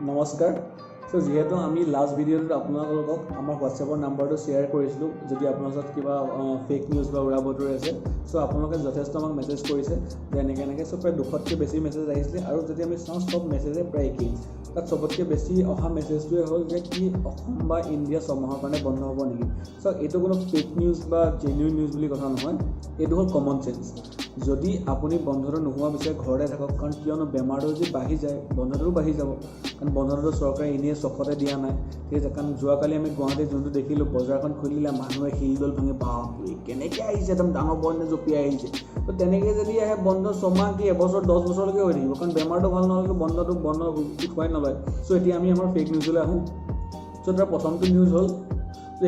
নমস্কাৰ। যিহেতু আমি লাষ্ট ভিডিঅ'টোত আপোনালোকক আমাৰ হোৱাটছএপৰ নাম্বাৰটো শ্বেয়াৰ কৰিছিলোঁ, যদি আপোনাৰ ওচৰত কিবা ফেক নিউজ বা উৰা বাতৰি আছে। আপোনালোকে যথেষ্ট আমাক মেছেজ কৰিছে যে এনেকৈ প্ৰায় 200তকৈ বেছি মেছেজ আহিছিলে। আৰু যদি আমি চাওঁ চব মেছেজে প্ৰায় একেই। তাত চবতকৈ বেছি অহা মেছেজটোৱে হ'ল যে কি অসম বা ইণ্ডিয়া ছমাহৰ কাৰণে বন্ধ হ'ব নেকি। এইটো কোনো ফেক নিউজ বা জেনুইন নিউজ বুলি কথা নহয়, এইটো হ'ল কমন চেঞ্চ। যদি আপুনি বন্ধটো নোহোৱা বিচাৰে ঘৰতে থাকক, কাৰণ কিয়নো বেমাৰটো যদি বাঢ়ি যায় বন্ধটোও বাঢ়ি যাব। কাৰণ বন্ধটো চৰকাৰে এনেই চখতে দিয়া নাই, ঠিক আছে। কাৰণ যোৱাকালি আমি গুৱাহাটীত যোনটো দেখিলোঁ, বজাৰখন খুলিলে মানুহে শিলডল ভাঙি বাপৰে কেনেকৈ আহিছে, একদম ডাঙৰ বন্ধ জঁপিয়াই আহিছে। তেনেকৈ যদি আহে বন্ধ ছমাহ কি এবছৰ 10 বছৰলৈকে হৈ থাকিব, কাৰণ বেমাৰটো ভাল নহ'লেতো বন্ধটো বন্ধ খুৱাই নলয়। এতিয়া আমি আমাৰ ফেক নিউজলৈ আহোঁ। তাৰ প্ৰথমটো নিউজ হ'ল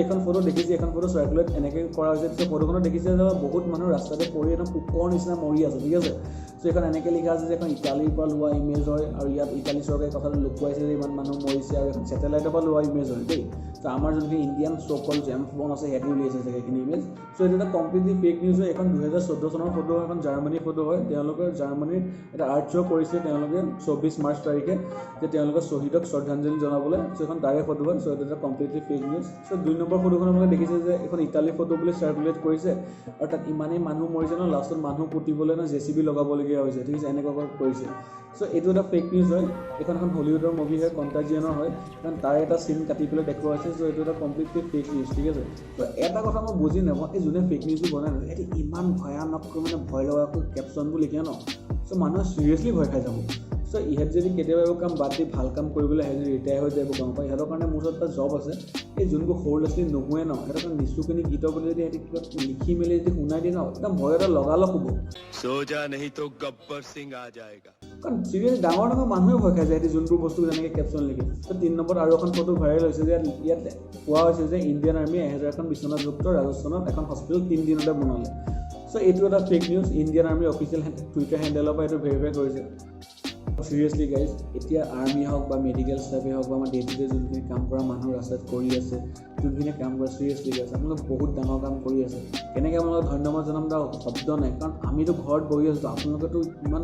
এখন ফটো দেখিছে, এখন ফটো চাৰ্কুলেট এনেকৈ কৰা হৈছে। ফটোখনত দেখিছে যে বহুত মানুহ ৰাস্তাতে পৰি একদম পোকৰ নিচিনা মৰি আছে, ঠিক আছে। এখন এনেকৈ লিখা আছে যে এখন ইটালীৰ পৰা লোৱা ইমেজ হয়, আৰু ইয়াত ইটালী চৰকাৰে কথাটো লুকুৱাইছে যে ইমান মানুহ মৰিছে, আৰু এখন ছেটেলাইটৰ পৰা লোৱা ইমেজ হয় দেই। আমাৰ যোনখিনি ইণ্ডিয়ান চ'কল জেমছ বণ্ড আছে সিহঁতি উলিয়াইছে সেইখিনি ইমেজ। এইটো এটা কমপ্লিটলি ফেক নিউজ হয়। এখন 2014 চনৰ ফটো হয়, এখন জাৰ্মানীৰ ফটো হয়। তেওঁলোকে জাৰ্মানীৰ এটা আৰ্ট শ্ব' কৰিছে তেওঁলোকে 24 মাৰ্চ তাৰিখে, যে তেওঁলোকে শ্বহীদক শ্ৰদ্ধাঞ্জলি জনাবলৈ। এখন তাৰে ফটো হয়। এইটো এটা কমপ্লিটলি ফেক নিউজ। 2 নম্বৰ ফটোখন আপোনালোকে দেখিছে যে এখন ইটালীৰ ফটো বুলি চাৰ্কুলেট কৰিছে, আৰু তাত ইমানেই মানুহ মৰিছে ন, লাষ্টত মানুহ পুতিবলৈ JCB লগাবলগীয়া হৈছে, ঠিক আছে। এনেকুৱা কৰিছে। এইটো এটা ফেক নিউজ হয়। এখন হলিউডৰ মুভি হয়, কণ্টাজিয়নৰ হয়, কাৰণ তাৰ এটা চিন কাটি পেলাই দেখুওৱা হৈছে। এইটো এটা কমপ্লিটলি ফেক নিউজ, ঠিক আছে। এটা কথা মই বুজি নাপাওঁ, এই যোনে ফেক নিউজটো বনাই নহয়, এইটো ইমান ভয়ানককৈ ভয় লগাকৈ কেপশ্যনবোৰ লিখে ন, মানুহে চিৰিয়াছলি ভয় খাই যাব। ইহঁত যদি কেতিয়াবা এইবোৰ কাম বাদ দি ভাল কাম কৰিবলৈ আহে, যদি ৰিটায়াৰ হৈ যায়, গম পায় ইহঁতৰ কাৰণে মোৰ ওচৰত এটা জব আছে। এই যোনবোৰ সৰু ল'ৰা ছোৱালী নুশুৱে ন, সিহঁতৰ নিচুকনি গীতৰ বুলি যদি সিহঁতি কিবা লিখি মেলি যদি শুনাই দিয়ে ন, একদম ভয় এটা লগালগ হ'ব। কাৰণ চিৰিয়াছ ডাঙৰ মানুহে ভয় খাই যায় সিহঁতি যোনবোৰ বস্তু যেনেকৈ কেপশ্যন লিখে। 3 নম্বৰত আৰু এখন ফটো ভাইৰেল হৈছে যে ইয়াত কোৱা হৈছে যে ইণ্ডিয়ান আৰ্মিয়ে 1000খন বিচনাযুক্ত ৰাজস্থানত এখন হস্পিটেল 3 দিনতে বনালে। এইটো এটা fake news. Indian army official twitter হেণ্ডেলৰ পৰা এইটো ভেৰিফাই কৰিছে। চিৰিয়াছলি গাইজ, এতিয়া আৰ্মি হওক বা মেডিকেল ষ্টাফেই হওক বা আমাৰ ডে টু ডে যোনখিনি কাম কৰা মানুহ ৰাস্তাত কৰি আছে, যোনখিনি কাম কৰে, চিৰিয়াছলি গাইজ আপোনালোকে বহুত ডাঙৰ কাম কৰি আছে। কেনেকৈ আপোনালোকক ধন্যবাদ জনাম তাৰ শব্দ নাই, কাৰণ আমিতো ঘৰত বহি আছোঁ, আপোনালোকেতো ইমান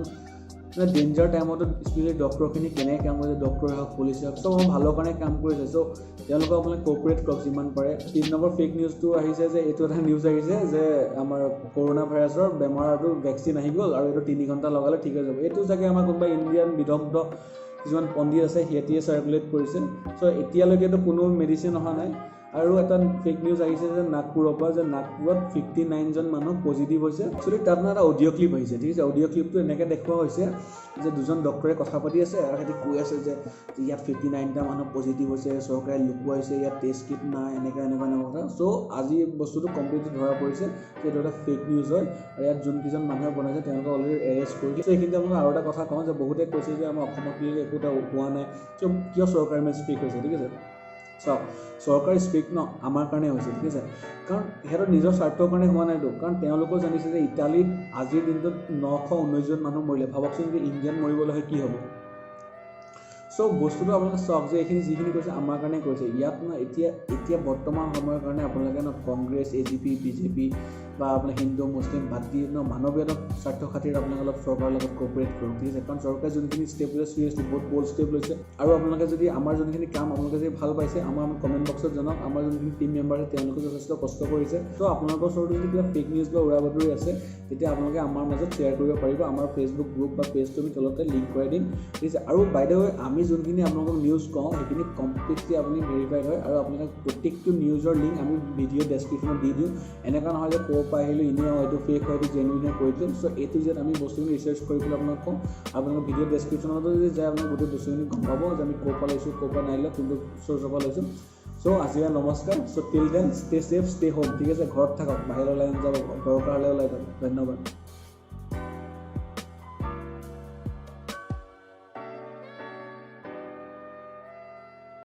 ডেঞ্জাৰ টাইমতো স্পেচিয়েলি ডক্টৰখিনি কেনেকৈ কাম কৰিছে, ডক্টৰে হওক পুলিচে হওক, চব ভালৰ কাৰণে কাম কৰিছে। তেওঁলোকক আপোনালোকে কোঅপাৰেট কৰক যিমান পাৰে। 3 নম্বৰ ফেক নিউজটো আহিছে যে এইটো এটা নিউজ আহিছে যে আমাৰ কৰোণা ভাইৰাছৰ বেমাৰটো ভেকচিন আহি গ'ল, আৰু এইটো 3 ঘণ্টা লগালে ঠিক হৈ যাব। এইটো চাগে আমাৰ কোনোবা ইণ্ডিয়ান বিদগ্ধ কিছুমান পণ্ডিত আছে, সিহঁতিয়ে চাৰ্কুলেট কৰিছে। এতিয়ালৈকেতো কোনো মেডিচিন অহা নাই। আৰু এটা ফেক নিউজ আহিছে যে নাগপুৰৰ পৰা, যে নাগপুৰত 59জন মানুহ পজিটিভ হৈছে। তাত এটা অডিঅ' ক্লিপ আহিছে, ঠিক আছে। অডিঅ' ক্লিপটো এনেকৈ দেখুওৱা হৈছে যে 2জন ডক্টৰে কথা পাতি আছে, আৰু সিহঁতি কৈ আছে যে ইয়াত 59টা মানুহ পজিটিভ হৈছে, চৰকাৰে লুকুৱাইছে, ইয়াত টেষ্ট কিট নাই, এনেকুৱা কথা। আজি বস্তুটো কমপ্লিটলি ধৰা পৰিছে যে এইটো এটা ফেক নিউজ হয়, আৰু ইয়াত যোনকেইজন মানুহে বনাইছে তেওঁলোকে অলৰেডি এৰেষ্ট কৰিছে। এইখিনিতে আপোনালোকে আৰু এটা কথা কওঁ যে বহুতে কৈছে যে আমাৰ অসমত একো এটা হোৱা নাই, কিয় চৰকাৰে ইমান স্পীক হৈছে, ঠিক আছে। চৰকাৰী স্পীক ন আমাৰ কাৰণে হৈছে, ঠিক আছে। কাৰণ সিহঁতৰ নিজৰ স্বাৰ্থৰ কাৰণে হোৱা নাইতো, কাৰণ তেওঁলোকেও জানিছে যে ইটালীত আজিৰ দিনটোত 919জন মানুহ মৰিলে। ভাবকচোন যদি ইণ্ডিয়ান মৰিবলৈ হয় কি হ'ব। বস্তুটো আপোনালোকে চাওক যে এইখিনি যিখিনি কৈছে আমাৰ কাৰণে কৈছে। ইয়াত এতিয়া বৰ্তমান সময়ৰ কাৰণে আপোনালোকে কংগ্ৰেছ, AGP, BJP বা আপোনাৰ হিন্দু মুছলিম বাদ দি মানৱীয়তাৰ স্বাৰ্থ খাতিৰত আপোনালোকে অলপ চৰকাৰৰ লগত কোঅপাৰেট কৰক, ঠিক আছে। কাৰণ চৰকাৰে যোনখিনি ষ্টেপ লৈছে চিৰিয়াছলি বহুত বল্ড ষ্টেপ লৈছে। আৰু আপোনালোকে যদি আমাৰ যোনখিনি কাম আপোনালোকে যদি ভাল পাইছে, আমাৰ কমেণ্ট বক্সত জনাওক। আমাৰ যোনখিনি টিম মেম্বাৰ আছে তেওঁলোকে যথেষ্ট কষ্ট কৰিছে। আপোনালোকৰ ওচৰত যদি কিবা ফেক নিউজ বা উৰা বাতৰি আছে, তেতিয়া আপোনালোকে আমাৰ মাজত শ্বেয়াৰ কৰিব পাৰিব। আমাৰ ফেচবুক গ্ৰুপ বা পেজটো আমি তলতে লিংক কৰাই দিম, ঠিক আছে। আৰু বাই দ্য ৱে আমি যোনখিনি আপোনালোকক নিউজ কওঁ সেইখিনি কমপ্লিটলি আপুনি ভেৰিফাইড হয়, আৰু আপোনালোক প্ৰত্যেকটো নিউজৰ লিংক আমি ভিডিঅ' ডেছক্ৰিপশ্যনত দি দিওঁ। এনেকুৱা নহয় যে ক'ৰ পৰা আহিলোঁ এনেই এইটো ফেক হয়, এইটো জেনুইন হয় কৈ দিওঁ। এইটো যে আমি বস্তুখিনি ৰিচাৰ্চ কৰি পেলাই আপোনাক কওঁ। আপোনালোকৰ ভিডিঅ' ডেছক্ৰিপশ্যনতো যদি যায় আপোনালোকে গোটেই বস্তুখিনি গম পাব যে আমি ক'ৰ পৰা লৈছোঁ, ক'ৰ পৰা নাই লোৱা, কোনটো চ'ৰ্চৰ পৰা লৈছোঁ। আজিয়ে নমস্কাৰ। Till then stay safe, stay home, ঠিক আছে। ঘৰত থাকক, বাহিৰলৈ ওলাই নাযাব, দৰকাৰ হ'লে ওলাই যাব। ধন্যবাদ।